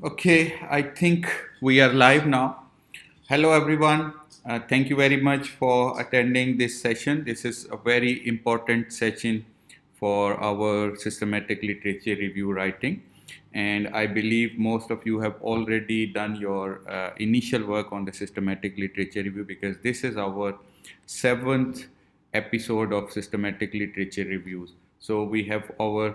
Okay, I think we are live now. Hello, everyone. Thank you very much for attending this session. This is a very important session for our systematic literature review writing. And I believe most of you have already done your initial work on the systematic literature review because this is our seventh episode of systematic literature reviews. So we have our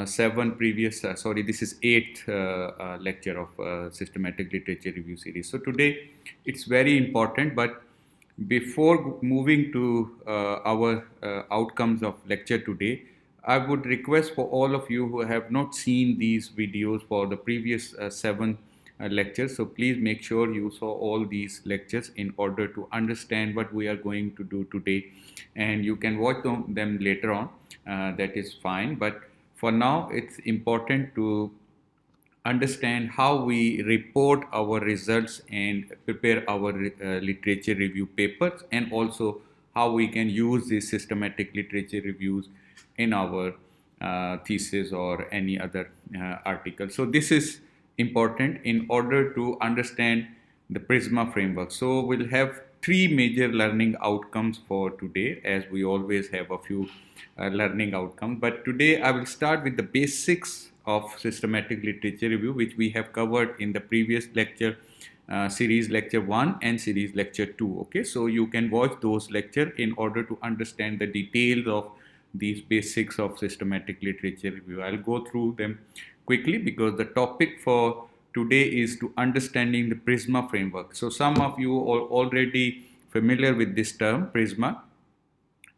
seven previous, sorry, this is eighth lecture of systematic literature review series. So today it's very important, but before moving to our outcomes of lecture today, I would request for all of you who have not seen these videos for the previous seven lectures. So please make sure you saw all these lectures in order to understand what we are going to do today. And you can watch them later on. That is fine. But for now, it's important to understand how we report our results and prepare our literature review papers, and also how we can use these systematic literature reviews in our thesis or any other article. So this is important in order to understand the Prisma framework. So we'll have three major learning outcomes for today, as we always have a few learning outcomes. But today I will start with the basics of systematic literature review, which we have covered in the previous lecture, series lecture 1 and series lecture 2. Okay, so you can watch those lectures in order to understand the details of these basics of systematic literature review. I'll go through them quickly because the topic for today is to understanding the Prisma framework. So some of you are already familiar with this term, Prisma,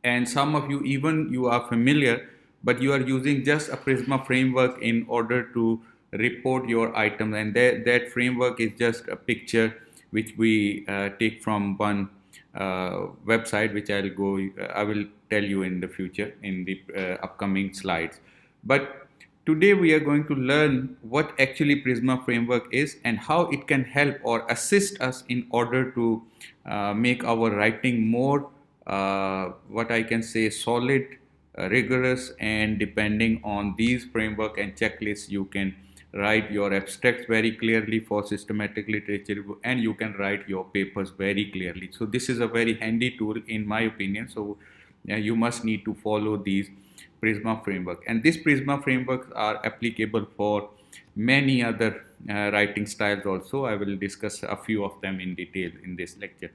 and some of you even you are familiar, but you are using just a Prisma framework in order to report your items, and that framework is just a picture which we take from one website, which I will tell you in the future in the upcoming slides. But today we are going to learn what actually Prisma framework is and how it can help or assist us in order to make our writing more what I can say solid, rigorous, and depending on these framework and checklists, you can write your abstracts very clearly for systematic literature review, and you can write your papers very clearly. So this is a very handy tool in my opinion. So you must need to follow these Prisma framework, and these Prisma frameworks are applicable for many other writing styles also. I will discuss a few of them in detail in this lecture.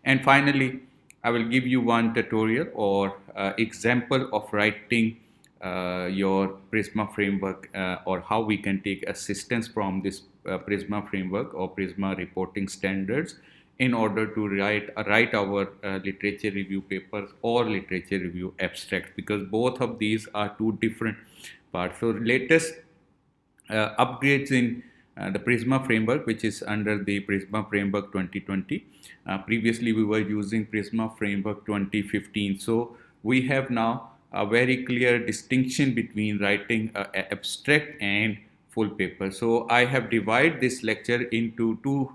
And finally, I will give you one tutorial or example of writing your Prisma framework or how we can take assistance from this Prisma framework or Prisma reporting standards in order to write our literature review papers or literature review abstracts, because both of these are two different parts. So latest upgrades in the Prisma framework, which is under the Prisma framework 2020. Previously we were using Prisma framework 2015. So we have now a very clear distinction between writing abstract and full paper. So I have divided this lecture into two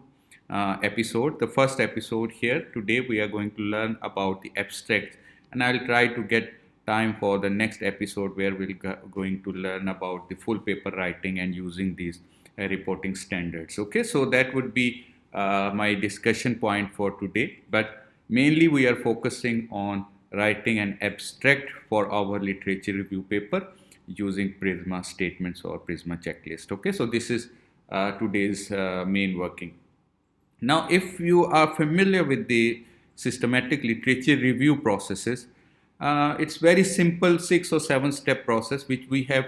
episodes. The first episode here today we are going to learn about the abstract, and I'll try to get time for the next episode where we're going to learn about the full paper writing and using these reporting standards. Okay, so that would be my discussion point for today, but mainly we are focusing on writing an abstract for our literature review paper using Prisma statements or Prisma checklist. Okay, so this is today's main working. Now, if you are familiar with the systematic literature review processes, it's very simple 6 or 7 step process which we have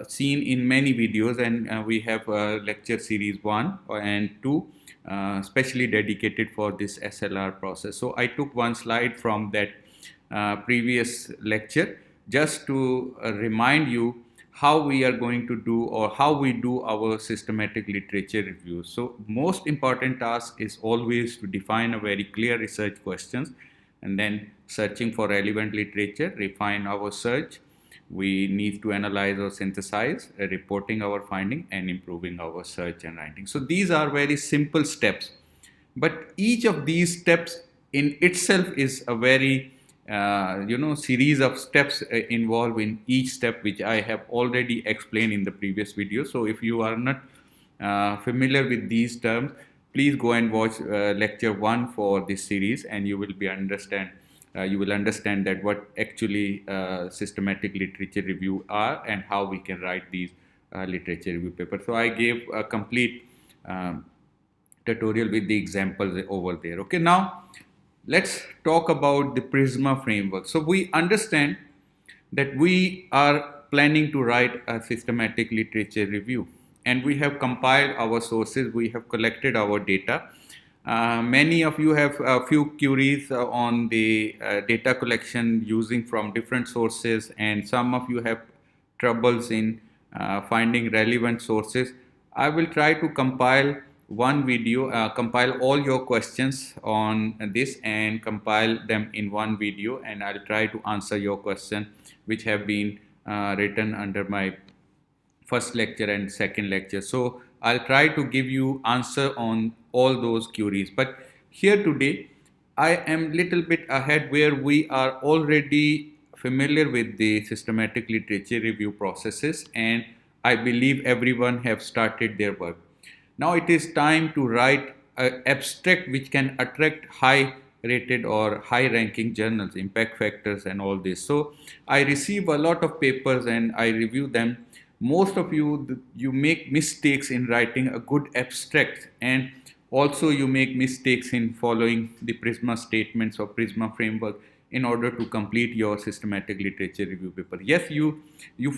seen in many videos, and we have lecture series 1 and 2 specially dedicated for this SLR process. So I took one slide from that previous lecture just to remind you how we are going to do or how we do our systematic literature reviews. So most important task is always to define a very clear research questions, and then searching for relevant literature, refine our search. We need to analyze or synthesize, reporting our finding, and improving our search and writing. So these are very simple steps, but each of these steps in itself is a very series of steps involved in each step, which I have already explained in the previous video. So if you are not familiar with these terms, please go and watch lecture 1 for this series, and you will understand that what actually systematic literature review are and how we can write these literature review papers. So I gave a complete tutorial with the examples over there. Okay, now let's talk about the Prisma framework. So we understand that we are planning to write a systematic literature review, and we have compiled our sources, we have collected our data. Many of you have a few queries on the data collection using from different sources, and some of you have troubles in finding relevant sources. I will try to compile one video, compile all your questions on this and compile them in one video, and I'll try to answer your question which have been written under my first lecture and second lecture. So I'll try to give you answer on all those queries. But here today, I am little bit ahead where we are already familiar with the systematic literature review processes, and I believe everyone have started their work. Now it is time to write an abstract which can attract high rated or high ranking journals, impact factors and all this. So I receive a lot of papers and I review them. Most of you make mistakes in writing a good abstract, and also you make mistakes in following the Prisma statements or Prisma framework in order to complete your systematic literature review paper. Yes, you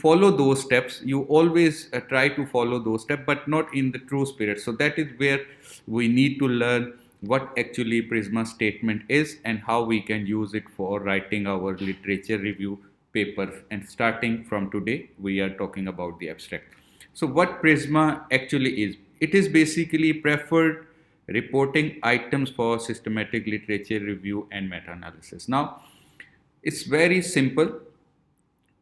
follow those steps, you always try to follow those steps, but not in the true spirit. So that is where we need to learn what actually Prisma statement is and how we can use it for writing our literature review papers. And starting from today, we are talking about the abstract. So what Prisma actually is, it is basically preferred reporting items for systematic literature review and meta-analysis. Now, it's very simple.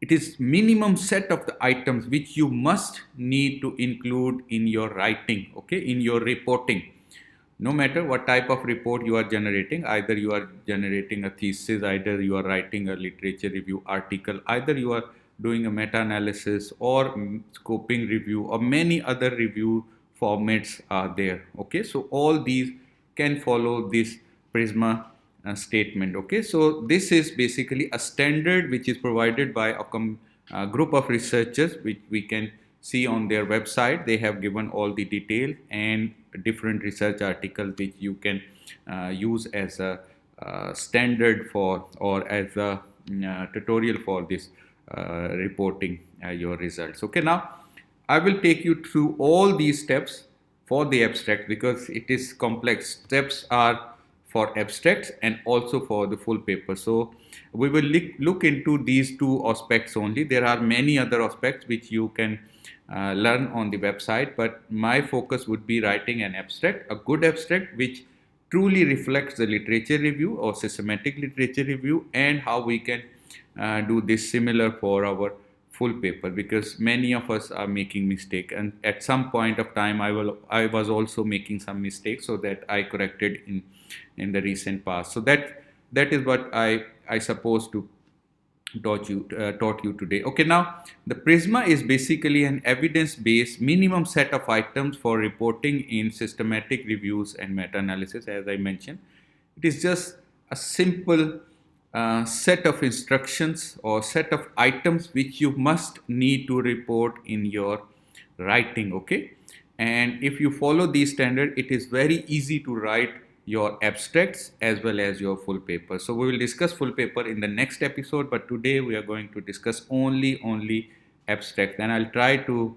It is minimum set of the items which you must need to include in your writing, okay, in your reporting. No matter what type of report you are generating, either you are generating a thesis, either you are writing a literature review article, either you are doing a meta-analysis or scoping review, or many other review formats are there. Okay, so all these can follow this Prisma statement. Okay, so this is basically a standard which is provided by a group of researchers, which we can see on their website. They have given all the detail and different research articles which you can use as a standard for, or as a tutorial for this reporting your results. Okay, now I will take you through all these steps for the abstract because it is complex. Steps are for abstracts and also for the full paper. So we will look into these two aspects only. There are many other aspects which you can learn on the website, but my focus would be writing an abstract, a good abstract which truly reflects the literature review or systematic literature review, and how we can do this similar for our full paper, because many of us are making mistake, and at some point of time I was also making some mistakes, so that I corrected in the recent past. So that is what I suppose to taught you today. Okay, now the Prisma is basically an evidence-based minimum set of items for reporting in systematic reviews and meta-analysis. As I mentioned, it is just a simple set of instructions or set of items which you must need to report in your writing. Okay, and if you follow these standards, it is very easy to write your abstracts as well as your full paper. So we will discuss full paper in the next episode, but today we are going to discuss only abstract, and I'll try to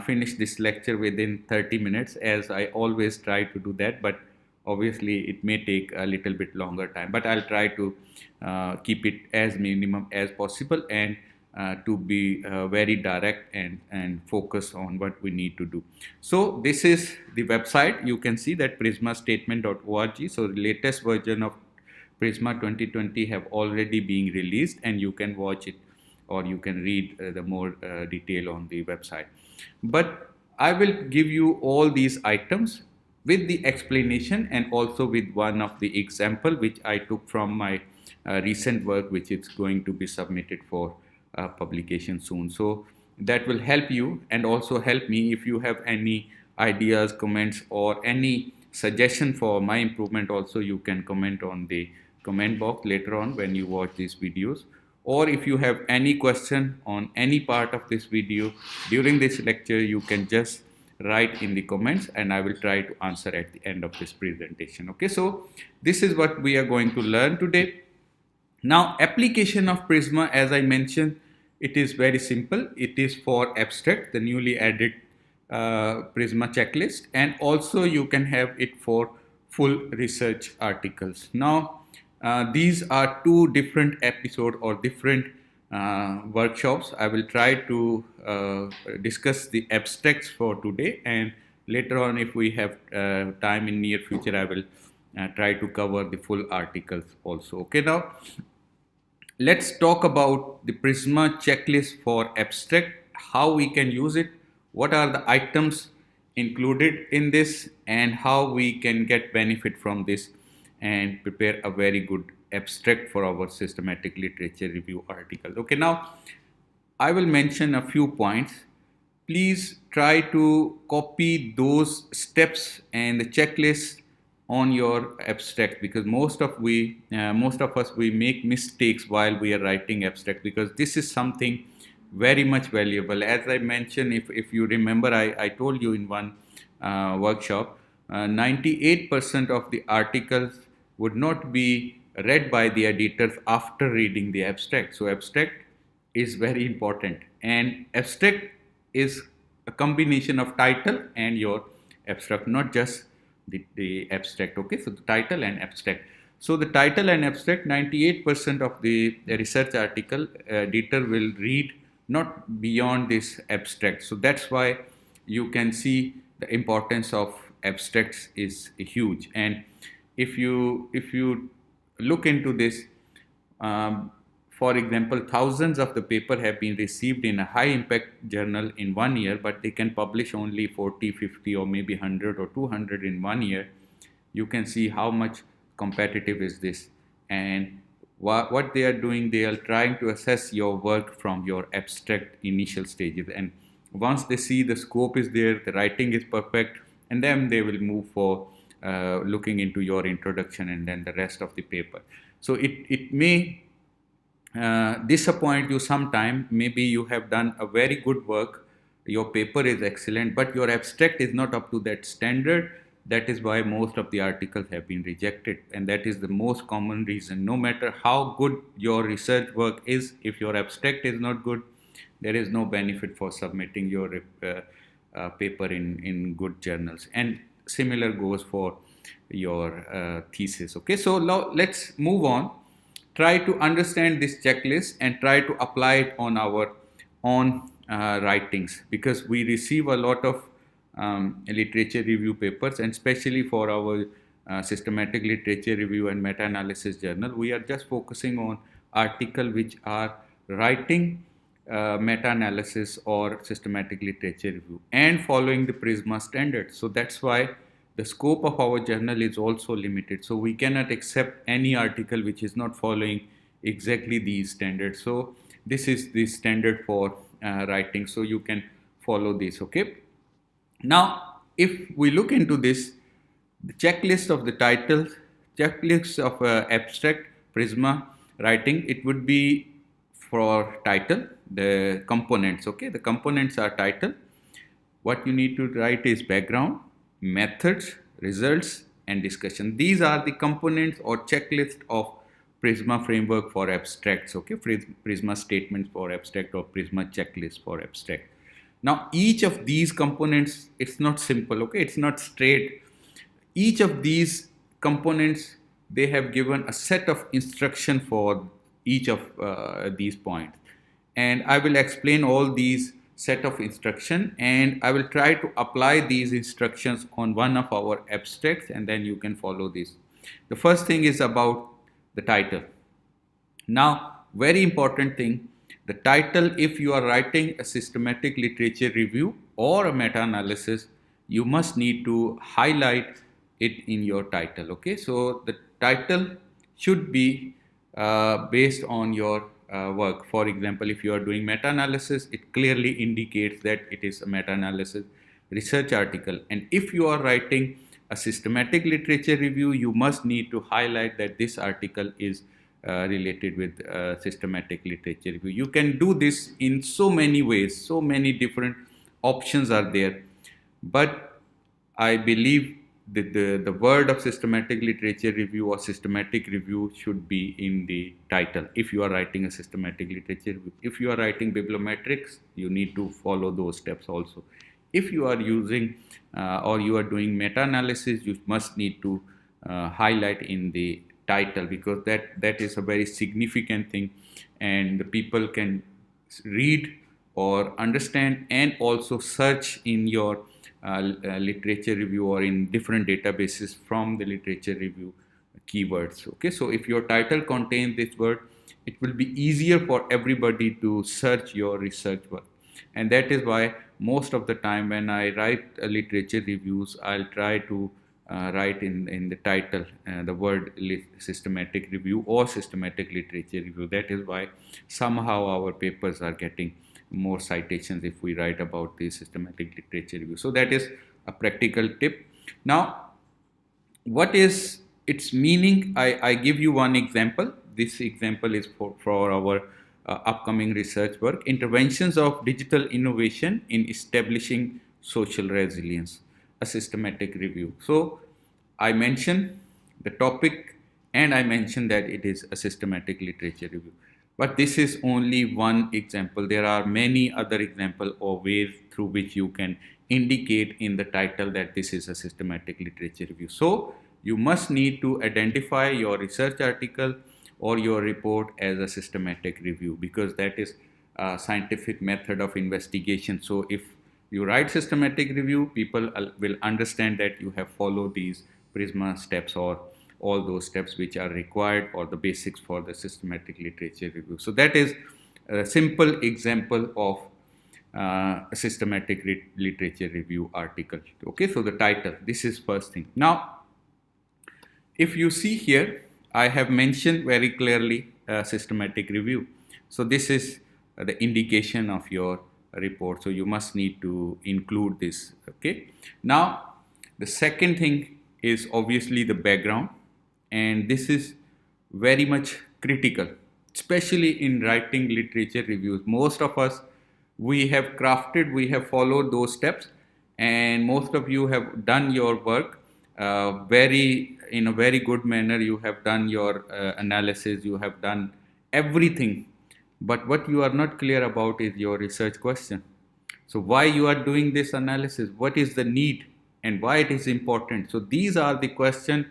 finish this lecture within 30 minutes, as I always try to do that, but obviously it may take a little bit longer time, but I'll try to keep it as minimum as possible, and to be very direct and focus on what we need to do. So this is the website. You can see that prismastatement.org. So the latest version of Prisma 2020 have already been released, and you can watch it or you can read the more detail on the website. But I will give you all these items with the explanation and also with one of the example which I took from my recent work, which is going to be submitted for publication soon. So that will help you and also help me. If you have any ideas, comments, or any suggestion for my improvement, also you can comment on the comment box later on when you watch these videos. Or if you have any question on any part of this video during this lecture, you can just write in the comments and I will try to answer at the end of this presentation. Okay, so this is what we are going to learn today. Now, application of Prisma, as I mentioned, it is very simple. It is for abstract, the newly added Prisma checklist, and also you can have it for full research articles. Now, these are two different episodes or different workshops. I will try to discuss the abstracts for today, and later on, if we have time in near future, I will try to cover the full articles also. Okay, now let's talk about the Prisma checklist for abstract, how we can use it, what are the items included in this, and how we can get benefit from this and prepare a very good abstract for our systematic literature review articles. Okay, now I will mention a few points. Please try to copy those steps and the checklist on your abstract, because most of us we make mistakes while we are writing abstract, because this is something very much valuable. As I mentioned, if you remember, I told you in one workshop, 98% of the articles would not be read by the editors after reading the abstract. So abstract is very important, and abstract is a combination of title and your abstract, not just the abstract. Okay, so the title and abstract. So the title and abstract, 98% of the research article editor will read not beyond this abstract. So that's why you can see the importance of abstracts is huge. And if you look into this, for example, thousands of the paper have been received in a high impact journal in 1 year, but they can publish only 40, 50 or maybe 100 or 200 in 1 year. You can see how much competitive is this, and what they are doing, they are trying to assess your work from your abstract initial stages, and once they see the scope is there, the writing is perfect, and then they will move for looking into your introduction and then the rest of the paper. So it may disappoint you sometime. Maybe you have done a very good work, your paper is excellent, but your abstract is not up to that standard. That is why most of the articles have been rejected, and that is the most common reason. No matter how good your research work is, if your abstract is not good, there is no benefit for submitting your paper in good journals. And similar goes for your thesis. Okay, so now let's move on. Try to understand this checklist and try to apply it on our own writings, because we receive a lot of literature review papers, and especially for our systematic literature review and meta-analysis journal, we are just focusing on articles which are writing meta-analysis or systematic literature review and following the Prisma standards. So that's why the scope of our journal is also limited. So we cannot accept any article which is not following exactly these standards. So this is the standard for writing. So you can follow this. Okay. Now, if we look into this, the checklist of the title, checklist of abstract Prisma writing, it would be for title, the components. Okay, the components are title. What you need to write is background, methods, results, and discussion. These are the components or checklist of Prisma framework for abstracts. Okay, Prisma statements for abstract or Prisma checklist for abstract. Now, each of these components, it's not simple. Okay, it's not straight. Each of these components, they have given a set of instruction for each of these points, and I will explain all these set of instruction, and I will try to apply these instructions on one of our abstracts, and then you can follow this. The first thing is about the title. Now, very important thing, the title, if you are writing a systematic literature review or a meta-analysis, you must need to highlight it in your title. Okay, so the title should be based on your work. For example, if you are doing meta-analysis, it clearly indicates that it is a meta-analysis research article. And if you are writing a systematic literature review, you must need to highlight that this article is related with systematic literature review. You can do this in so many ways, so many different options are there, but I believe that the word of systematic literature review or systematic review should be in the title if you are writing a systematic literature review. If you are writing bibliometrics, you need to follow those steps also. If you are using or you are doing meta-analysis, you must need to highlight in the title, because that is a very significant thing, and the people can read or understand and also search in your literature review or in different databases from the literature review keywords. Okay, so if your title contains this word, it will be easier for everybody to search your research work. And that is why most of the time when I write literature reviews, I'll try to write in the title the word systematic review or systematic literature review. That is why somehow our papers are getting more citations if we write about the systematic literature review. So that is a practical tip. Now, what is its meaning? I give you one example. This example is for our upcoming research work, interventions of digital innovation in establishing social resilience, a systematic review. So I mentioned the topic and I mentioned that it is a systematic literature review. But this is only one example. There are many other examples or ways through which you can indicate in the title that this is a systematic literature review. So you must need to identify your research article or your report as a systematic review, because that is a scientific method of investigation. So if you write systematic review, people will understand that you have followed these Prisma steps or all those steps which are required or the basics for the systematic literature review. So that is a simple example of a systematic literature review article. Okay, so the title, this is first thing. Now, if you see here, I have mentioned very clearly systematic review. So this is the indication of your report. So you must need to include this. Okay. Now, the second thing is obviously the background, and this is very much critical, especially in writing literature reviews. Most of us, we have followed those steps, and most of you have done your work in a very good manner. You have done your analysis, you have done everything, but what you are not clear about is your research question. So why you are doing this analysis, what is the need, and why it is important. So these are the questions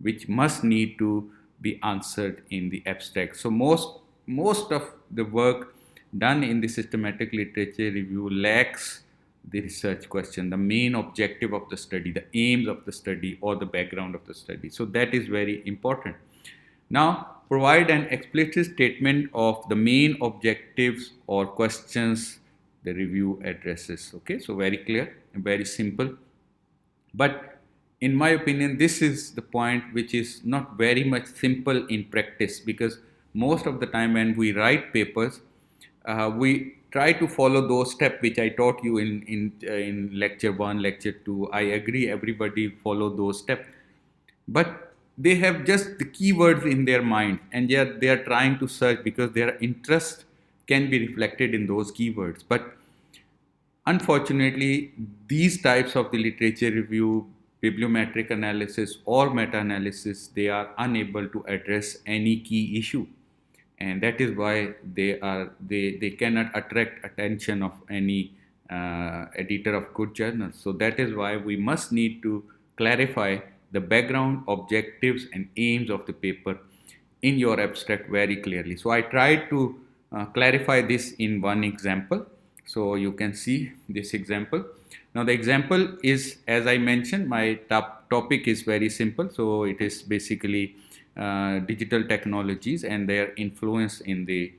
which must need to be answered in the abstract. So most of the work done in the systematic literature review lacks the research question, the main objective of the study, the aims of the study, or the background of the study. So that is very important. Now, provide an explicit statement of the main objectives or questions the review addresses. Okay, so very clear and very simple. But in my opinion, this is the point which is not very much simple in practice, because most of the time when we write papers, we try to follow those steps which I taught you in lecture 1, lecture 2. I agree, everybody follow those steps, but they have just the keywords in their mind, and they are trying to search because their interest can be reflected in those keywords. But unfortunately, these types of the literature review, bibliometric analysis or meta-analysis, they are unable to address any key issue. And that is why they cannot attract attention of any editor of good journals. So that is why we must need to clarify the background, objectives, and aims of the paper in your abstract very clearly. So I tried to clarify this in one example. So you can see this example. Now the example is, as I mentioned, my topic is very simple. So it is basically digital technologies and their influence in the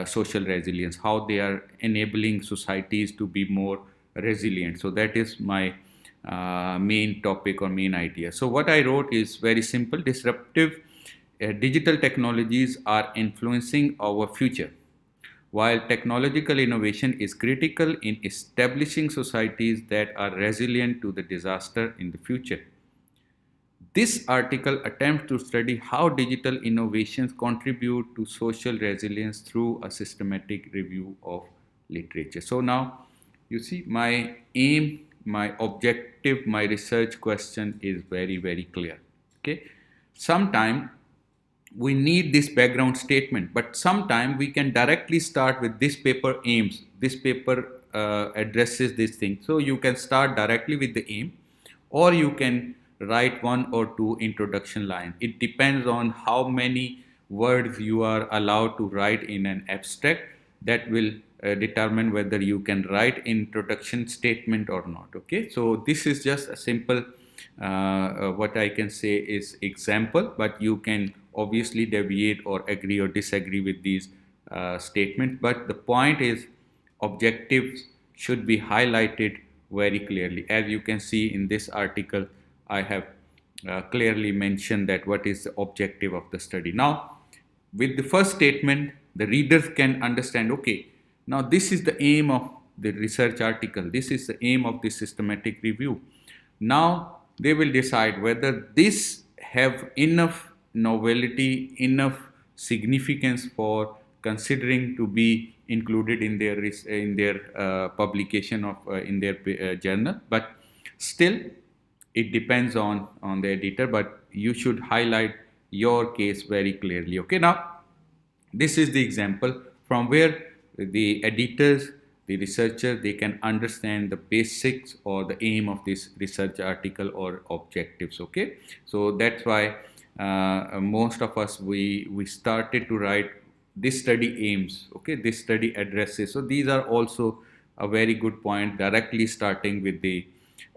social resilience, how they are enabling societies to be more resilient. So that is my main topic or main idea. So what I wrote is very simple. Disruptive digital technologies are influencing our future. While technological innovation is critical in establishing societies that are resilient to the disaster in the future. This article attempts to study how digital innovations contribute to social resilience through a systematic review of literature. So now you see my aim, my objective, my research question is very, very clear. Okay. Sometime we need this background statement, but sometime we can directly start with this paper aims. This paper addresses this thing. So you can start directly with the aim, or you can write one or two introduction lines. It depends on how many words you are allowed to write in an abstract. That will determine whether you can write introduction statement or not. Okay, so this is just a simple what I can say is example, but you can obviously deviate or agree or disagree with these statements. But the point is, objectives should be highlighted very clearly. As you can see in this article, I have clearly mentioned that what is the objective of the study. Now, with the first statement, the readers can understand, okay, now this is the aim of the research article. This is the aim of the systematic review. Now, they will decide whether this have enough novelty, enough significance for considering to be included in their publication of in their journal. But still, it depends on the editor, but you should highlight your case very clearly. Okay, now this is the example from where the editors, the researchers, they can understand the basics or the aim of this research article or objectives. Okay, so that's why most of us we started to write this study aims. Okay, this study addresses. So these are also a very good point, directly starting with the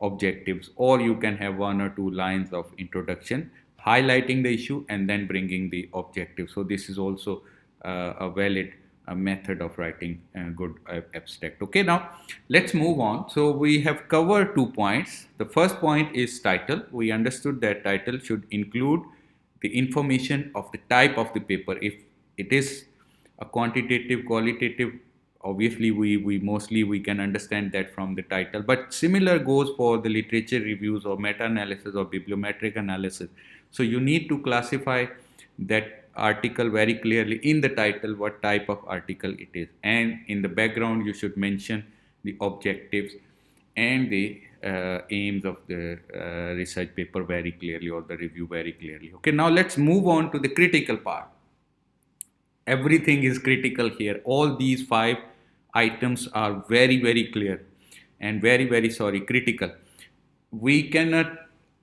objectives, or you can have one or two lines of introduction highlighting the issue and then bringing the objective. So this is also a valid method of writing a good abstract. Okay, now let's move on. So we have covered 2 points. The first point is title. We understood that title should include the information of the type of the paper. If it is a quantitative, qualitative, obviously we can understand that from the title, but similar goes for the literature reviews or meta-analysis or bibliometric analysis. So you need to classify that article very clearly in the title, what type of article it is, and in the background you should mention the objectives and the aims of the research paper very clearly, or the review very clearly. Okay, now let's move on to the critical part. Everything is critical here. All these 5 items are very, very clear and very, very critical. We cannot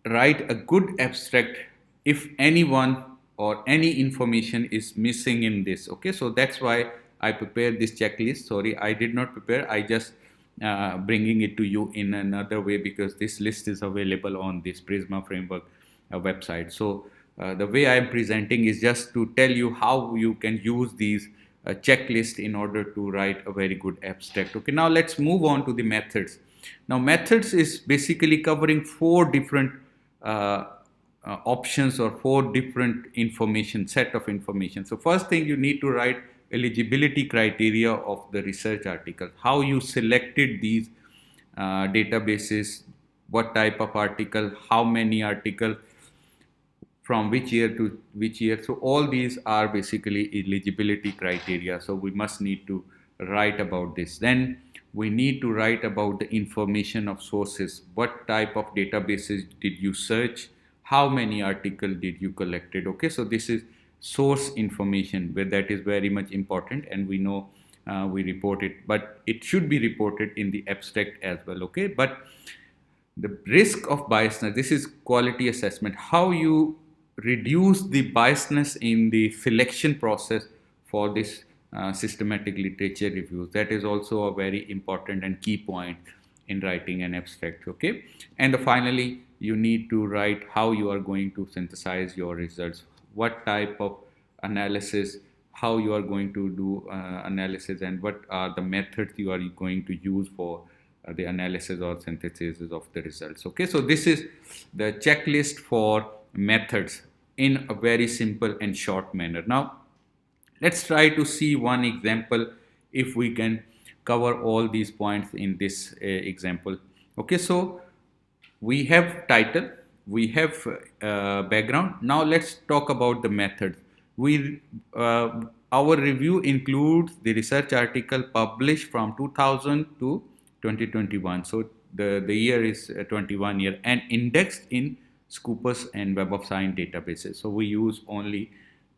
write a good abstract if anyone or any information is missing in this. Okay, so that's why I prepared this checklist. Sorry, I did not prepare. I just bringing it to you in another way, because this list is available on this Prisma framework website. So the way I am presenting is just to tell you how you can use these checklist in order to write a very good abstract. Okay, now let's move on to the methods. Now methods is basically covering 4 different options or 4 different set of information. So first thing, you need to write eligibility criteria of the research article, how you selected these databases, what type of article, how many article, from which year to which year. So all these are basically eligibility criteria. So we must need to write about this. Then we need to write about the information of sources. What type of databases did you search? How many articles did you collected? Okay, so this is source information, where that is very much important, and we know we report it, but it should be reported in the abstract as well. Okay, but the risk of biasness, this is quality assessment, how you reduce the biasness in the selection process for this systematic literature reviews. That is also a very important and key point in writing an abstract. Okay, and finally you need to write how you are going to synthesize your results, what type of analysis, how you are going to do analysis, and what are the methods you are going to use for the analysis or synthesis of the results. Okay, so this is the checklist for methods in a very simple and short manner. Now let's try to see one example if we can cover all these points in this example. Okay, so we have title, we have background. Now let's talk about the method. Our review includes the research article published from 2000 to 2021. So the year is 21 year and indexed in Scopus and Web of Science databases. So we use only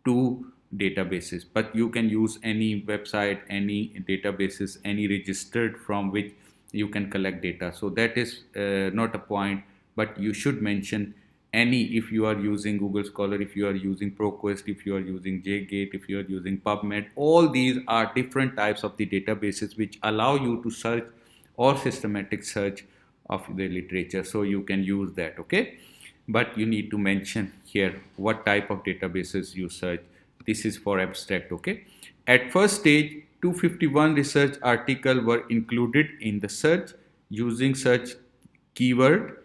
two databases, but you can use any website, any databases, any registered from which you can collect data. So that is not a point, but you should mention any if you are using Google Scholar, if you are using ProQuest, if you are using JGate, if you are using PubMed. All these are different types of the databases which allow you to search or systematic search of the literature. So you can use that, okay? But you need to mention here what type of databases you search. This is for abstract, okay? At first stage, 251 research articles were included in the search using search keyword,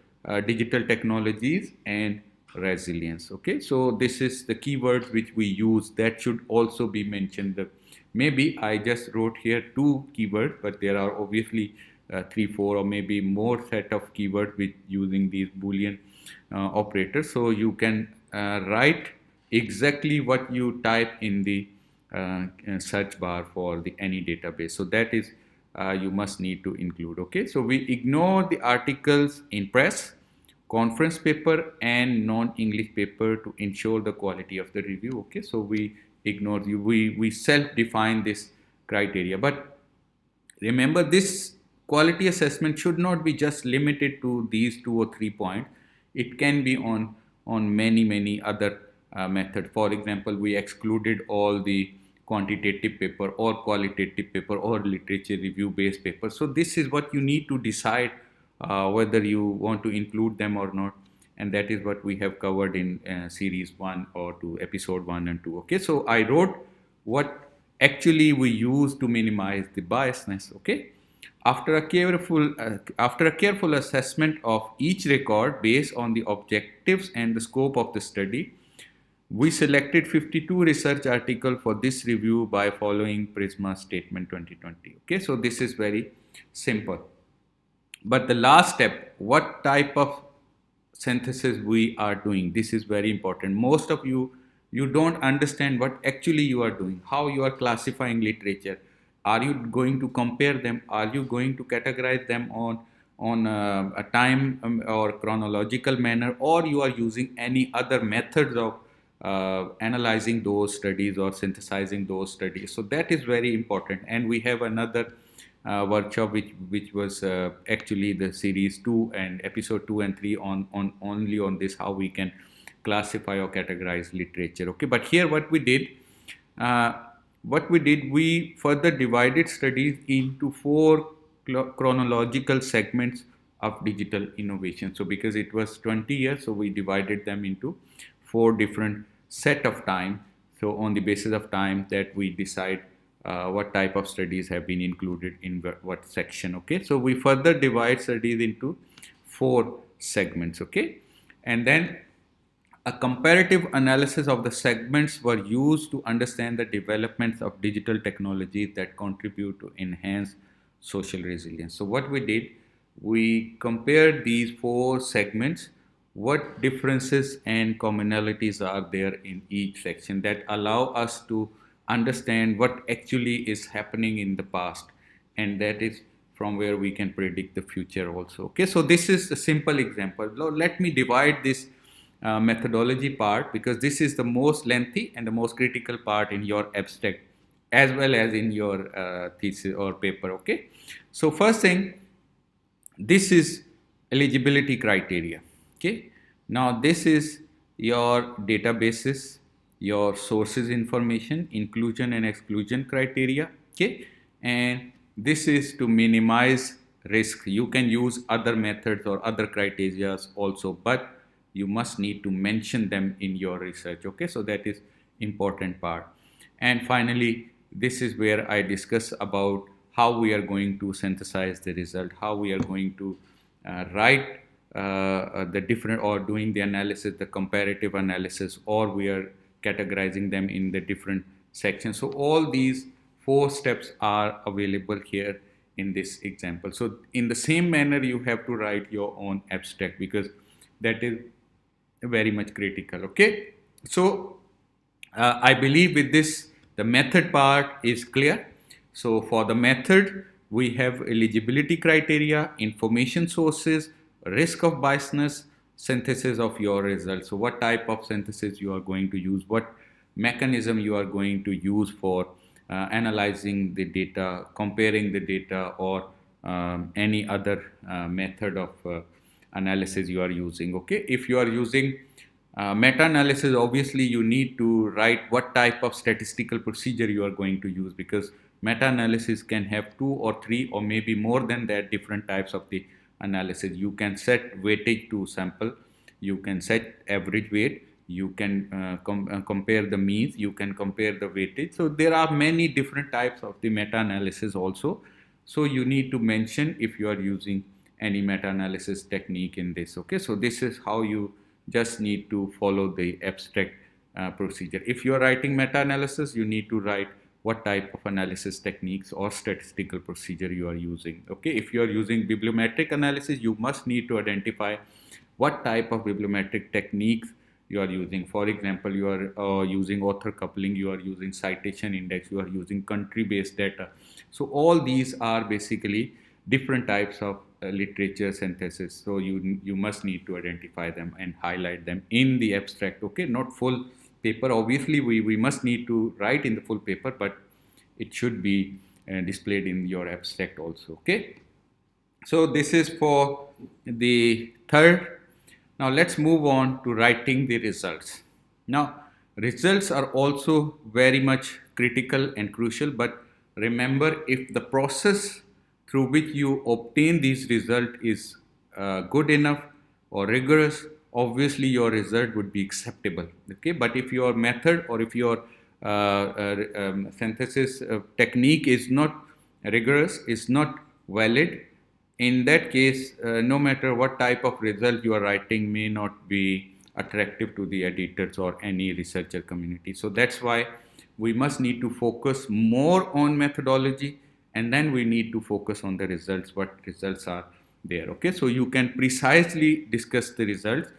digital technologies and resilience. Okay, so this is the keywords which we use. That should also be mentioned. Maybe I just wrote here 2 keywords, but there are obviously 3, 4 or maybe more set of keywords with using these Boolean operators. So you can write exactly what you type in the search bar for the any database. So that is you must need to include. Okay, so we ignore the articles in press, conference paper and non-English paper to ensure the quality of the review. Okay, so we ignore we self-define this criteria. But remember, this quality assessment should not be just limited to these 2 or 3 points. It can be on many other methods. For example, we excluded all the quantitative paper or qualitative paper or literature review based paper. So this is what you need to decide whether you want to include them or not, and that is what we have covered in series 1 or 2, episode 1 and 2. Okay, so I wrote what actually we use to minimize the biasness. Okay, after a careful assessment of each record based on the objectives and the scope of the study, we selected 52 research articles for this review by following Prisma statement 2020. Okay, so this is very simple. But the last step, what type of synthesis we are doing, this is very important. Most of you don't understand what actually you are doing, how you are classifying literature. Are you going to compare them? Are you going to categorize them on a time or chronological manner, or you are using any other methods of analyzing those studies or synthesizing those studies? So that is very important. And we have another workshop which was actually the series 2 and episode 2 and 3 on only on this, how we can classify or categorize literature. Okay, but here what we did, we further divided studies into 4 chronological segments of digital innovation. So because it was 20 years, so we divided them into 4 different set of time. So on the basis of time that we decide what type of studies have been included in what section. Okay, so we further divide studies into 4 segments. Okay, and then a comparative analysis of the segments were used to understand the developments of digital technologies that contribute to enhance social resilience. So what we did, we compared these 4 segments, what differences and commonalities are there in each section that allow us to understand what actually is happening in the past, and that is from where we can predict the future also. Okay, so this is a simple example. Now let me divide this methodology part, because this is the most lengthy and the most critical part in your abstract as well as in your thesis or paper. Okay, so first thing, this is eligibility criteria. Okay, now this is your databases, your sources information, inclusion and exclusion criteria. Okay, and this is to minimize risk. You can use other methods or other criteria also, but you must need to mention them in your research. Okay, so that is important part. And finally, this is where I discuss about how we are going to synthesize the result, how we are going to write the different, or doing the analysis, the comparative analysis, or we are categorizing them in the different sections. So all these 4 steps are available here in this example. So in the same manner, you have to write your own abstract, because that is very much critical. Okay, so I believe with this the method part is clear. So for the method, we have eligibility criteria, information sources, risk of biasness, synthesis of your results. So what type of synthesis you are going to use, what mechanism you are going to use for analyzing the data, comparing the data, or any other method of analysis you are using. Okay, if you are using meta-analysis, obviously you need to write what type of statistical procedure you are going to use, because meta-analysis can have 2 or 3 or maybe more than that different types of the analysis. You can set weightage to sample, you can set average weight, you can compare the means, you can compare the weightage. So there are many different types of the meta-analysis also. So you need to mention if you are using any meta-analysis technique in this. Okay, so this is how you just need to follow the abstract procedure. If you are writing meta-analysis, you need to write what type of analysis techniques or statistical procedure you are using. Okay, if you are using bibliometric analysis, you must need to identify what type of bibliometric techniques you are using. For example, you are using author coupling, you are using citation index, you are using country-based data. So all these are basically different types of literature synthesis. So you must need to identify them and highlight them in the abstract. Okay, not full paper. Obviously, we must need to write in the full paper, but it should be displayed in your abstract also. Okay, so this is for the third. Now let's move on to writing the results. Now results are also very much critical and crucial, but remember, if the process through which you obtain these results is good enough or rigorous, obviously your result would be acceptable. Okay, but if your method or if your synthesis technique is not rigorous, is not valid, in that case, no matter what type of result you are writing may not be attractive to the editors or any researcher community. So that's why we must need to focus more on methodology, and then we need to focus on the results, what results are there. Okay, so you can precisely discuss the results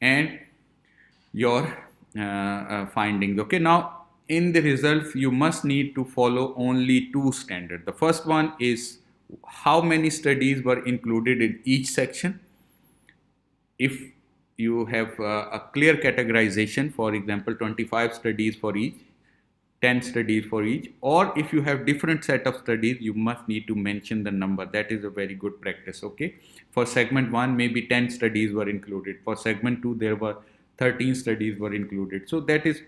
and your findings. Okay, now in the results, you must need to follow only 2 standards. The first one is how many studies were included in each section. If you have a clear categorization, for example 25 studies for each, 10 studies for each, or if you have different set of studies, you must need to mention the number. That is a very good practice. Okay, for segment 1 maybe 10 studies were included, for segment 2 there were 13 studies were included. So that is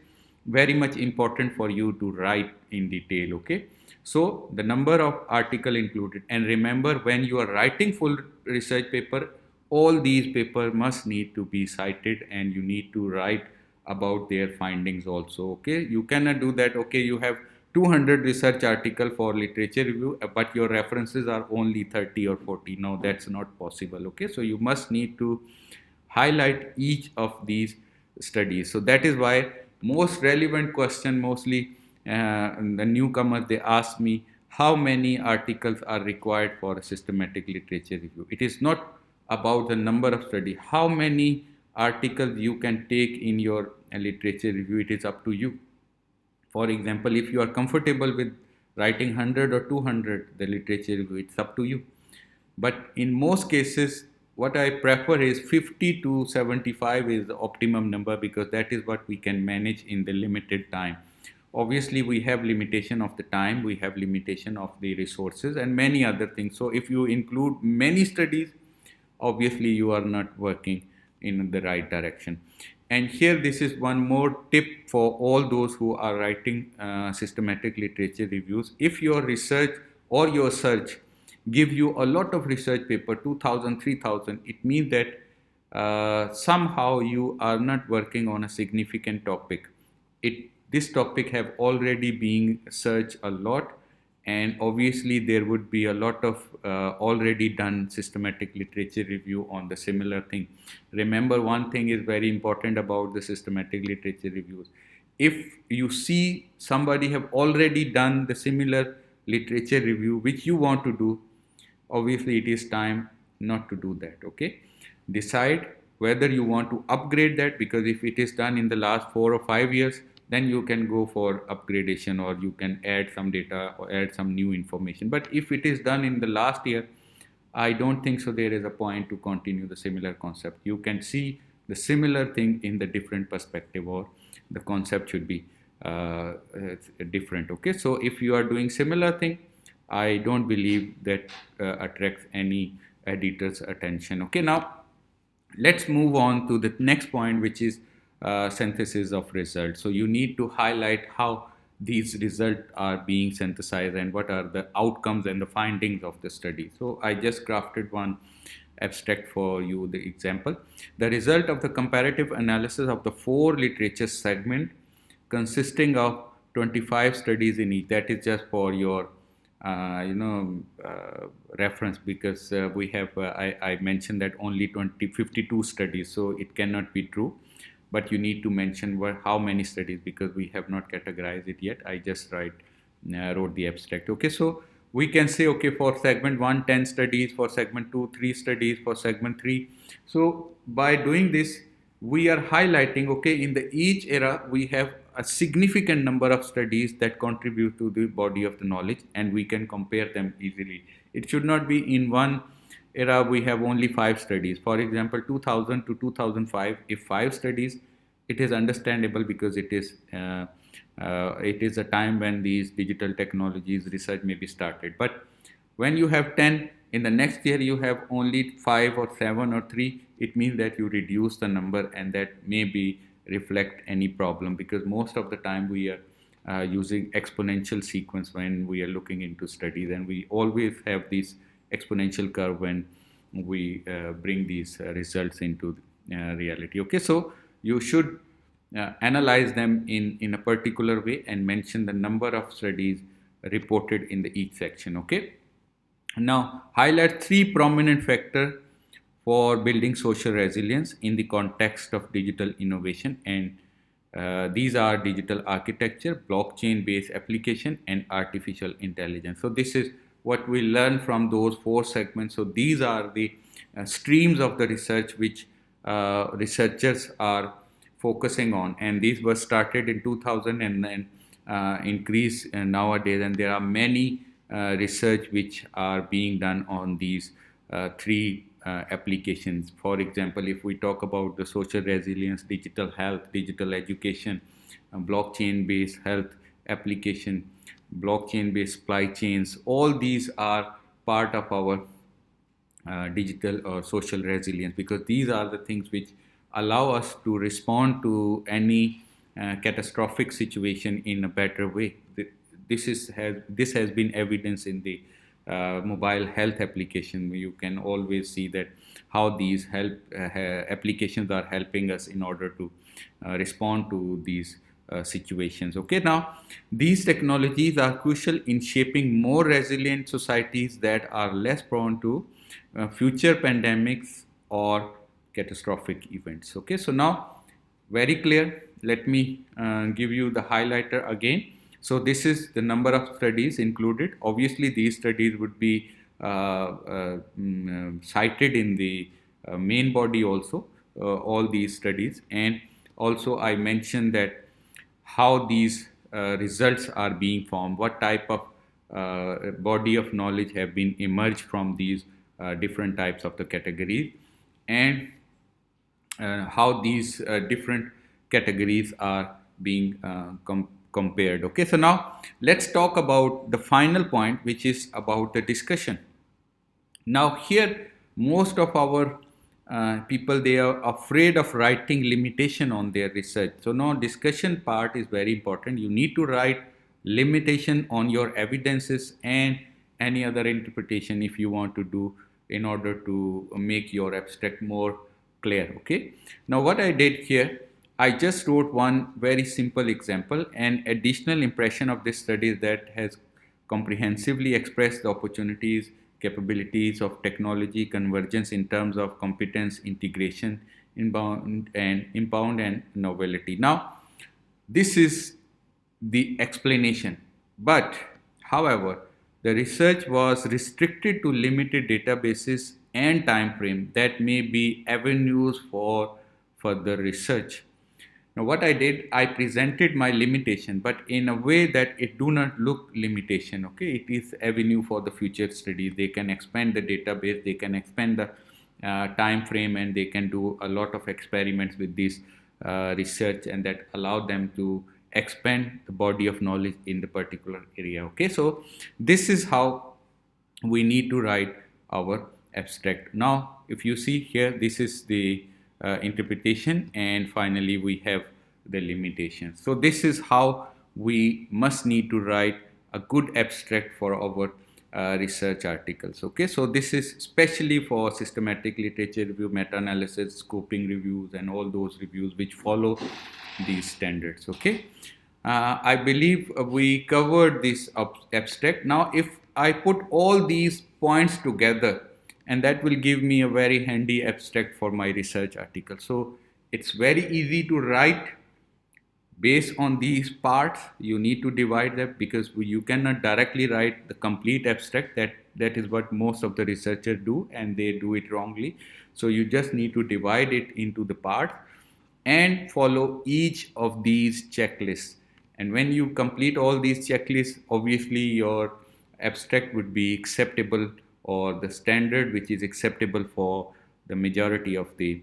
very much important for you to write in detail. Okay, so the number of article included, and remember, when you are writing full research paper, all these papers must need to be cited, and you need to write about their findings also. Okay, you cannot do that. Okay, you have 200 research article for literature review, but your references are only 30 or 40. No, that's not possible. Okay, so you must need to highlight each of these studies. So that is why most relevant question, mostly the newcomers, they ask me how many articles are required for a systematic literature review. It is not about the number of study, how many articles you can take in your literature review, it is up to you. For example, if you are comfortable with writing 100 or 200 the literature review, it's up to you. But in most cases, what I prefer is 50 to 75 is the optimum number, because that is what we can manage in the limited time. Obviously, we have limitation of the time, we have limitation of the resources and many other things. So if you include many studies, obviously you are not working in the right direction. And here, this is one more tip for all those who are writing systematic literature reviews. If your research or your search give you a lot of research paper, 2000, 3000, it means that somehow you are not working on a significant topic. This topic have already been searched a lot, and obviously there would be a lot of already done systematic literature review on the similar thing. Remember, one thing is very important about the systematic literature reviews. If you see somebody have already done the similar literature review which you want to do, obviously it is time not to do that. Okay, decide whether you want to upgrade that, because if it is done in the last 4 or 5 years, then you can go for upgradation, or you can add some data or add some new information. But if it is done in the last year, I don't think so there is a point to continue the similar concept. You can see the similar thing in the different perspective, or the concept should be different. Okay, so if you are doing similar thing, I don't believe that attracts any editor's attention. Okay, now let's move on to the next point, which is synthesis of results. So you need to highlight how these results are being synthesized and what are the outcomes and the findings of the study. So I just crafted one abstract for you, the example. The result of the comparative analysis of the 4 literature segment consisting of 25 studies in each. That is just for your reference, because we have I mentioned that only 52 studies, so it cannot be true, but you need to mention how many studies, because we have not categorized it yet. I just wrote the abstract. Okay, so we can say, okay, for segment 1 10 studies, for segment 2 3 studies, for segment 3. So by doing this, we are highlighting, okay, in the each era we have a significant number of studies that contribute to the body of the knowledge, and we can compare them easily. It should not be in one era we have only 5 studies. For example, 2000 to 2005, if 5 studies, it is understandable, because it is a time when these digital technologies research may be started. But when you have 10, in the next year you have only 5 or 7 or 3, it means that you reduce the number, and that may be reflect any problem, because most of the time we are using exponential sequence when we are looking into studies, and we always have this exponential curve when we bring these results into reality. Okay, so you should analyze them in a particular way and mention the number of studies reported in the each section. Okay, now highlight 3 prominent factors for building social resilience in the context of digital innovation, and these are digital architecture, blockchain based application, and artificial intelligence. So this is what we learn from those 4 segments. So these are the streams of the research which researchers are focusing on, and these were started in 2000 and then increase nowadays, and there are many research which are being done on these 3 applications. For example, if we talk about the social resilience, digital health, digital education, blockchain based health application, blockchain based supply chains, all these are part of our digital or social resilience, because these are the things which allow us to respond to any catastrophic situation in a better way. This has been evidence in the mobile health application. You can always see that how these applications are helping us in order to respond to these situations. Okay, now these technologies are crucial in shaping more resilient societies that are less prone to future pandemics or catastrophic events. Okay, so now very clear. Let me give you the highlighter again. So this is the number of studies included. Obviously, these studies would be cited in the main body also, all these studies. And also I mentioned that how these results are being formed, what type of body of knowledge have been emerged from these different types of the categories, and how these different categories are being compared. Okay, so now let's talk about the final point, which is about the discussion. Now here most of our people, they are afraid of writing limitation on their research. So now discussion part is very important. You need to write limitation on your evidences and any other interpretation if you want to do, in order to make your abstract more clear. Okay, now what I did here, I just wrote one very simple example. An additional impression of this study that has comprehensively express the opportunities, capabilities of technology convergence in terms of competence, integration, inbound and novelty. Now, this is the explanation, but however, the research was restricted to limited databases and time frame that may be avenues for further research. Now what I did, I presented my limitation, but in a way that it do not look limitation, okay? It is avenue for the future studies. They can expand the database, they can expand the time frame, and they can do a lot of experiments with this research, and that allow them to expand the body of knowledge in the particular area, okay? So this is how we need to write our abstract. Now, if you see here, this is the interpretation, and finally we have the limitations. So this is how we must need to write a good abstract for our research articles, okay? So this is especially for systematic literature review, meta-analysis, scoping reviews, and all those reviews which follow these standards, okay? I believe we covered this abstract. Now if I put all these points together, and that will give me a very handy abstract for my research article. So it's very easy to write based on these parts. You need to divide them because you cannot directly write the complete abstract. That is what most of the researchers do, and they do it wrongly. So you just need to divide it into the parts and follow each of these checklists. And when you complete all these checklists, obviously your abstract would be acceptable, or the standard which is acceptable for the majority of the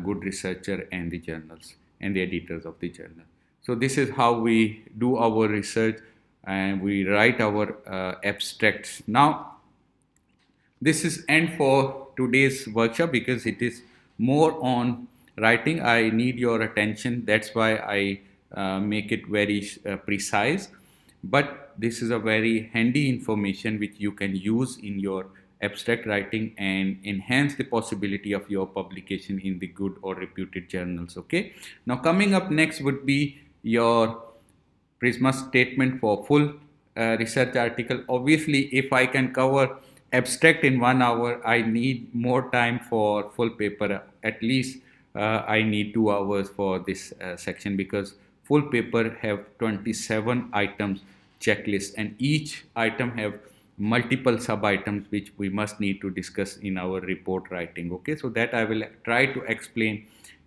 good researcher and the journals and the editors of the journal. So this is how we do our research, and we write our abstracts. Now, this is end for today's workshop because it is more on writing. I need your attention. That's why I make it very precise. But this is a very handy information which you can use in your abstract writing and enhance the possibility of your publication in the good or reputed journals, okay? Now coming up next would be your Prisma statement for full research article. Obviously, if I can cover abstract in 1 hour, I need more time for full paper. At least I need 2 hours for this section, because full paper have 27 items checklist, and each item have multiple sub items which we must need to discuss in our report writing, okay? So that I will try to explain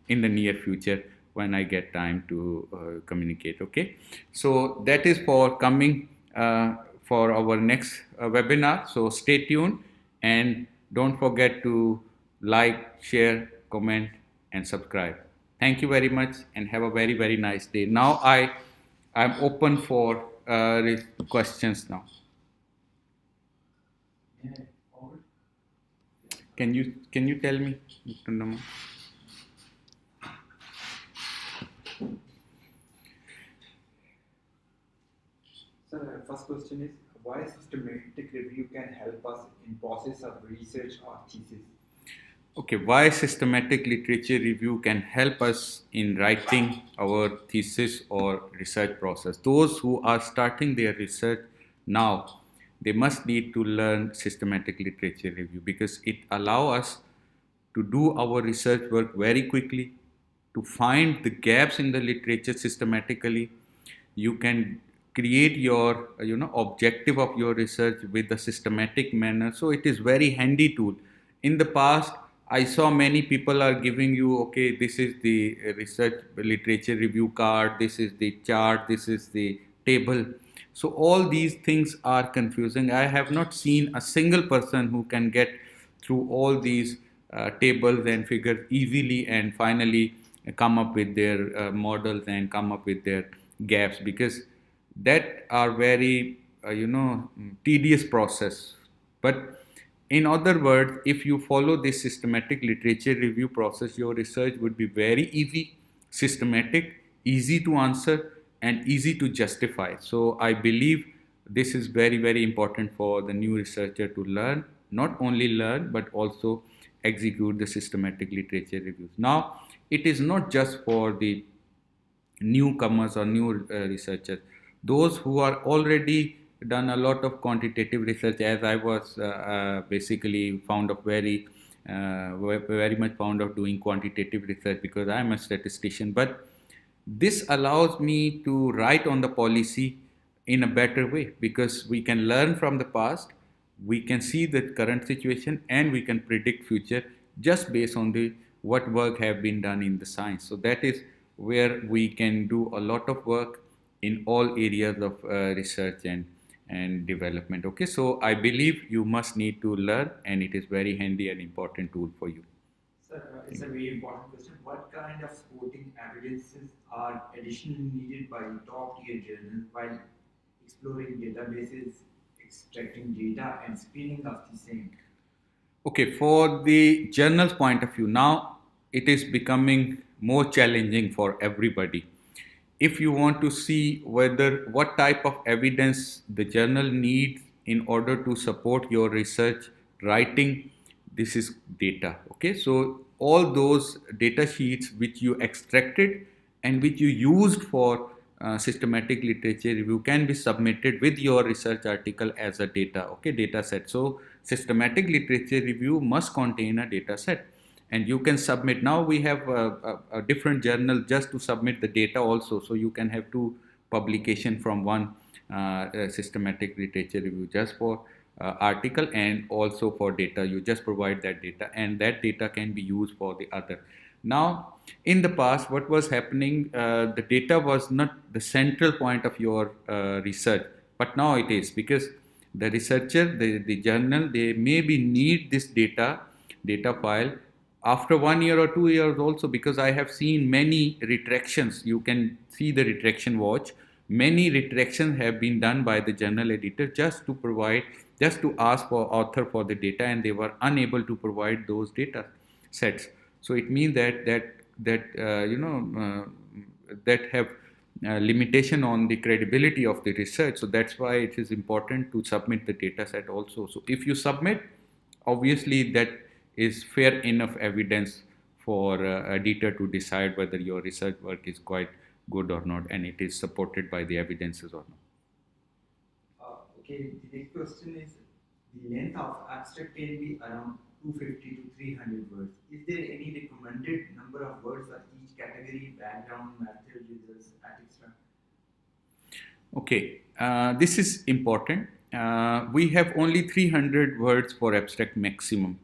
in the near future when I get time to communicate, okay? So that is for coming for our next webinar. So stay tuned, and don't forget to like, share, comment, and subscribe. Thank you very much, and have a very, very nice day. Now I'm open for questions now. Can you tell me, Mr. Nama? Sir, first question is, why systematic review can help us in process of research or thesis? Okay, why systematic literature review can help us in writing our thesis or research process. Those who are starting their research now, they must need to learn systematic literature review, because it allows us to do our research work very quickly, to find the gaps in the literature systematically. You can create your objective of your research with a systematic manner. So it is very handy tool. In the past, I saw many people are giving you, okay, this is the research literature review card, this is the chart, this is the table. So all these things are confusing. I have not seen a single person who can get through all these tables and figures easily and finally come up with their models and come up with their gaps, because that are very tedious process. But in other words, if you follow this systematic literature review process, your research would be very easy, systematic, easy to answer, and easy to justify. So I believe this is very, very important for the new researcher to learn, not only learn, but also execute the systematic literature reviews. Now, it is not just for the newcomers or new researchers. Those who are already done a lot of quantitative research, as I was basically very much fond of doing quantitative research because I'm a statistician. But this allows me to write on the policy in a better way because we can learn from the past, we can see the current situation, and we can predict future just based on the what work have been done in the science. So that is where we can do a lot of work in all areas of research and development. Okay, so I believe you must need to learn, and it is very handy and important tool for you. Sir, it's a very important question. What kind of supporting evidences are additionally needed by top tier journals while exploring databases, extracting data, and screening of the same? Okay, for the journal's point of view, now it is becoming more challenging for everybody. If you want to see whether what type of evidence the journal needs in order to support your research writing, this is data. Okay, so all those data sheets which you extracted and which you used for systematic literature review can be submitted with your research article as a data, okay, data set. So systematic literature review must contain a data set, and you can submit. Now we have a different journal just to submit the data also, so you can have two publication from one systematic literature review just for article and also for data. You just provide that data, and that data can be used for the other. Now in the past, what was happening, the data was not the central point of your research, but now it is, because the researcher, the journal, they maybe need this data file after 1 year or 2 years also, because I have seen many retractions. You can see the retraction watch. Many retractions have been done by the journal editor just to ask for author for the data, and they were unable to provide those data sets. So it means that have limitation on the credibility of the research. So that's why it is important to submit the data set also. So if you submit, obviously that is fair enough evidence for editor to decide whether your research work is quite good or not, and it is supported by the evidences or not. Okay, the next question is, the length of abstract can be around 250 to 300 words. Is there any recommended number of words for each category, background, method, results, etc.? Okay, this is important. We have only 300 words for abstract maximum,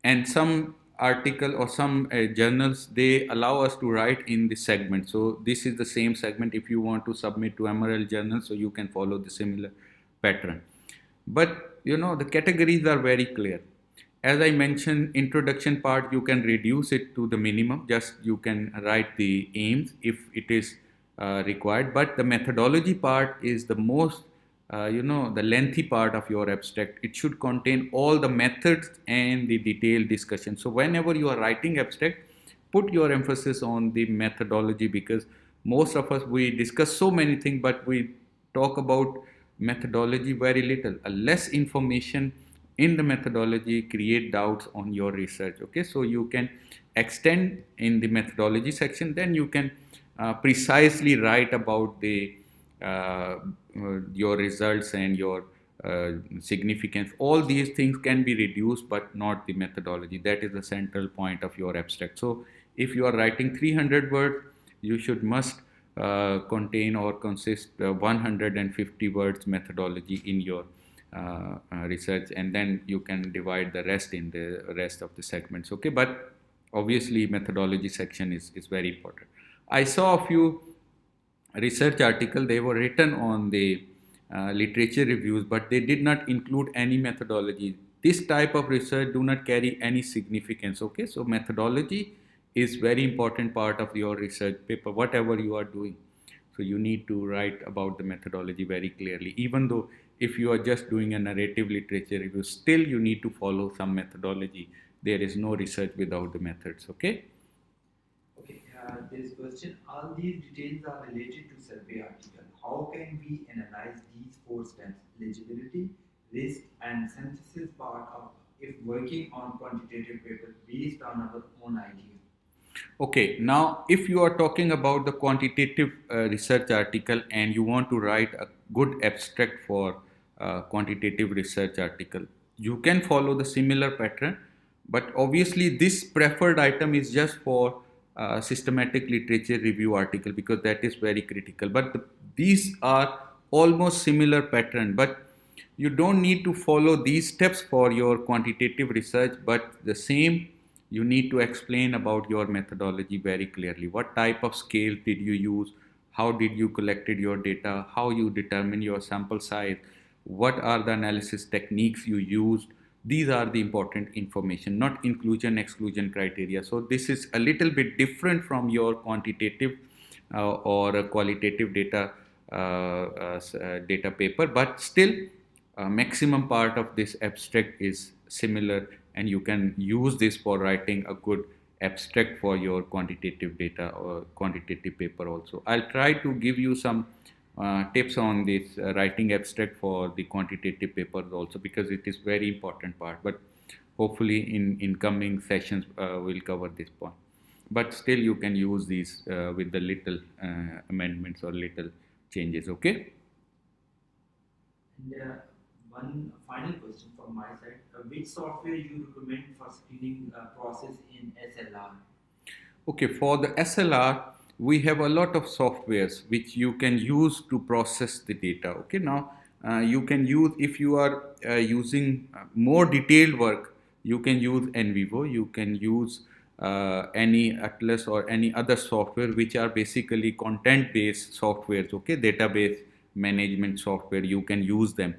and some article or some journals, they allow us to write in the segment. So this is the same segment if you want to submit to MRL journal, so you can follow the similar pattern. But the categories are very clear. As I mentioned, introduction part, you can reduce it to the minimum. Just you can write the aims if it is required. But the methodology part is the most, the lengthy part of your abstract. It should contain all the methods and the detailed discussion. So whenever you are writing abstract, put your emphasis on the methodology, because most of us, we discuss so many things, but we talk about methodology very little. Less information in the methodology create doubts on your research. Okay, so you can extend in the methodology section, then you can precisely write about the your results and your significance. All these things can be reduced, but not the methodology. That is the central point of your abstract. So if you are writing 300 words, you must contain or consist 150 words methodology in your research, and then you can divide the rest in the rest of the segments. Okay, but obviously methodology section is very important. I saw a few research articles, they were written on the literature reviews, but they did not include any methodology. This type of research do not carry any significance. Okay, so methodology is very important part of your research paper, whatever you are doing. So you need to write about the methodology very clearly. Even though if you are just doing a narrative literature review, still you need to follow some methodology. There is no research without the methods. Okay. Okay, this question, all these details are related to survey article. How can we analyze these 4 steps, legibility, risk, and synthesis part of if working on quantitative paper based on our own ideas? Okay, now if you are talking about the quantitative research article and you want to write a good abstract for quantitative research article. You can follow the similar pattern, but obviously this preferred item is just for systematic literature review article, because that is very critical. But these are almost similar pattern, but you don't need to follow these steps for your quantitative research, but the same, you need to explain about your methodology very clearly. What type of scale did you use? How did you collected your data? How you determine your sample size? What are the analysis techniques you used? These are the important information, not inclusion exclusion criteria. So this is a little bit different from your quantitative or a qualitative data paper, but still maximum part of this abstract is similar, and you can use this for writing a good abstract for your quantitative data or quantitative paper also. I'll try to give you some tips on this writing abstract for the quantitative papers also, because it is very important part, but hopefully in coming sessions we'll cover this point. But still you can use these with the little amendments or little changes, okay? And one final question from my side. Which software you recommend for screening process in SLR? Okay, for the SLR, we have a lot of softwares which you can use to process the data. Okay, now you can use, if you are using more detailed work, you can use NVivo, you can use any Atlas or any other software which are basically content-based softwares, okay, database management software, you can use them.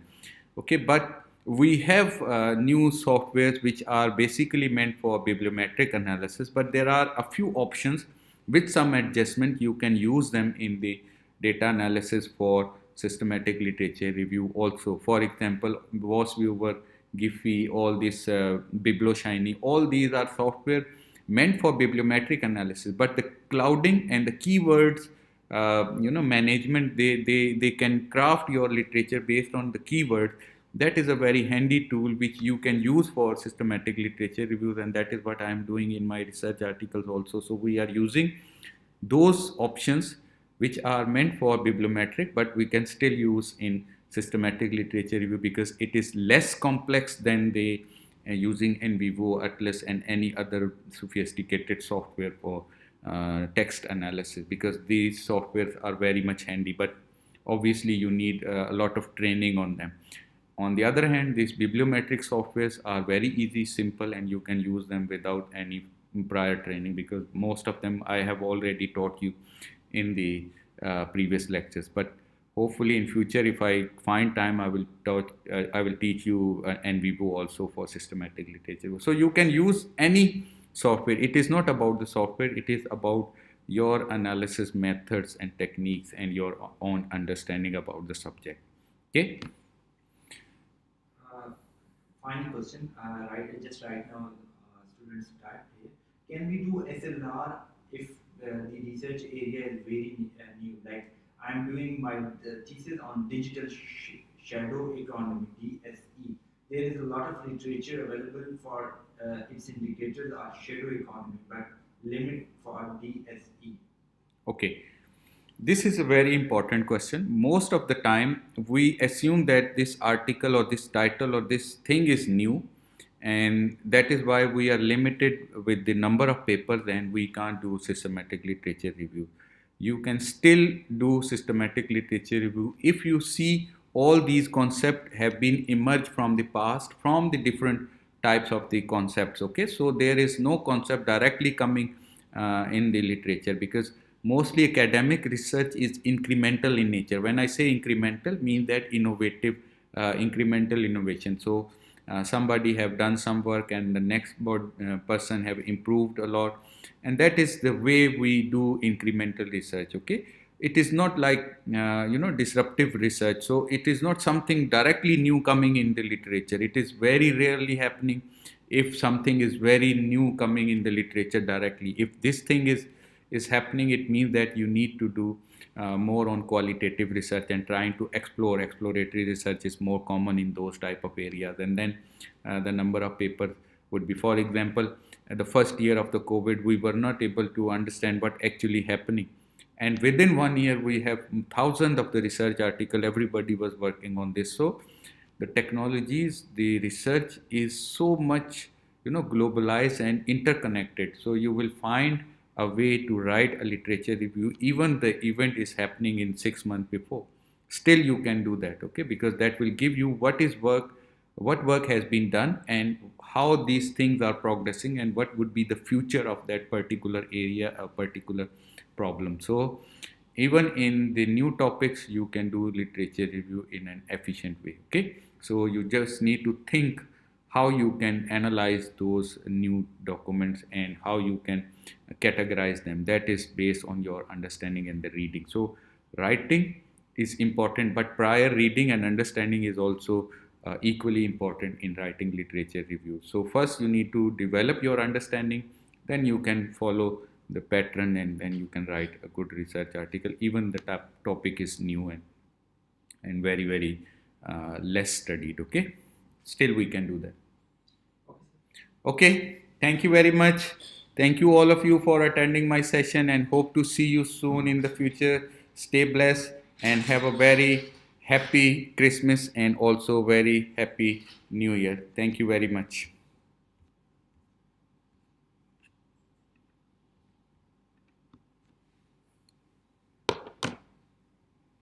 Okay, but we have new softwares which are basically meant for bibliometric analysis, but there are a few options with some adjustment. You can use them in the data analysis for systematic literature review also. For example, VOSviewer, 𝐿𝐼𝐒, all this BiblioShiny, all these are software meant for bibliometric analysis, but the clouding and the keywords management, they can craft your literature based on the keywords. That is a very handy tool which you can use for systematic literature reviews, and that is what I am doing in my research articles also. So we are using those options which are meant for bibliometric, but we can still use in systematic literature review, because it is less complex than the using NVivo, Atlas and any other sophisticated software for text analysis, because these softwares are very much handy, but obviously you need a lot of training on them. On the other hand, these bibliometric softwares are very easy, simple, and you can use them without any prior training, because most of them I have already taught you in the previous lectures. But hopefully in future, if I find time, I will teach you NVivo also for systematic literature. So you can use any software. It is not about the software, it is about your analysis methods and techniques and your own understanding about the subject. Okay. Final question. Just right now, students start here. Can we do SLR if the research area is very new? Like I'm doing my thesis on digital shadow economy (DSE). There is a lot of literature available for its indicators are shadow economy, but limit for DSE. Okay. This is a very important question. Most of the time, we assume that this article or this title or this thing is new, and that is why we are limited with the number of papers and we can't do systematic literature review. You can still do systematic literature review if you see all these concepts have been emerged from the past, from the different types of the concepts. Okay, so there is no concept directly coming in the literature, because mostly academic research is incremental in nature. When I say incremental, means that innovative, incremental innovation. So somebody have done some work and the next person have improved a lot, and that is the way we do incremental research. Okay, it is not like disruptive research. So it is not something directly new coming in the literature. It is very rarely happening if something is very new coming in the literature directly. If this thing is happening, it means that you need to do more on qualitative research and trying to explore. Exploratory research is more common in those type of areas, and then the number of papers would be, for example, at the first year of the COVID, we were not able to understand what actually happening, and within 1 year we have thousands of the research article. Everybody was working on this. So the technologies, the research is so much, globalized and interconnected. So you will find a way to write a literature review, even the event is happening in 6 months before. Still you can do that, okay, because that will give you what work has been done, and how these things are progressing, and what would be the future of that particular area, a particular problem. So even in the new topics, you can do literature review in an efficient way, okay. So you just need to think how you can analyze those new documents and how you can categorize them. That is based on your understanding and the reading. So writing is important, but prior reading and understanding is also equally important in writing literature reviews. So first you need to develop your understanding, then you can follow the pattern, and then you can write a good research article, even the topic is new and very, very less studied, okay. Still we can do that. Okay, thank you very much. Thank you all of you for attending my session, and hope to see you soon in the future. Stay blessed and have a very happy Christmas and also very happy New Year. Thank you very much.